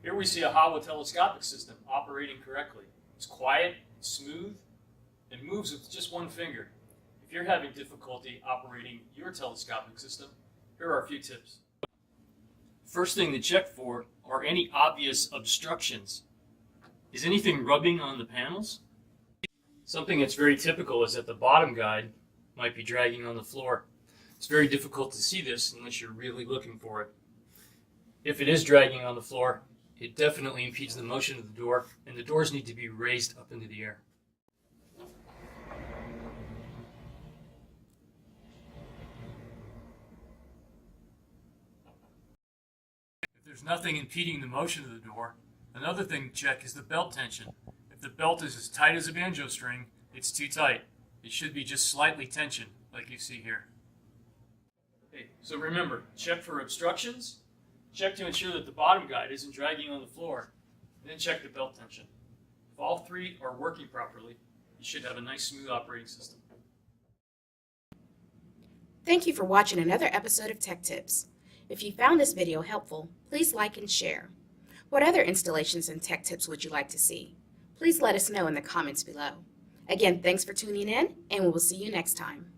Here we see a HAWA-Telescopic system operating correctly. It's quiet, it's smooth, and moves with just one finger. If you're having difficulty operating your telescopic system, here are a few tips. First thing to check for are any obvious obstructions. Is anything rubbing on the panels? Something that's very typical is that the bottom guide might be dragging on the floor. It's very difficult to see this unless you're really looking for it. If it is dragging on the floor, it definitely impedes the motion of the door, and the doors need to be raised up into the air. If there's nothing impeding the motion of the door, another thing to check is the belt tension. If the belt is as tight as a banjo string, it's too tight. It should be just slightly tensioned, like you see here. Okay, so remember, check for obstructions, check to ensure that the bottom guide isn't dragging on the floor, and then check the belt tension. If all three are working properly, you should have a nice, smooth operating system. Thank you for watching another episode of Tech Tips. If you found this video helpful, please like and share. What other installations and tech tips would you like to see? Please let us know in the comments below. Again, thanks for tuning in, and we will see you next time.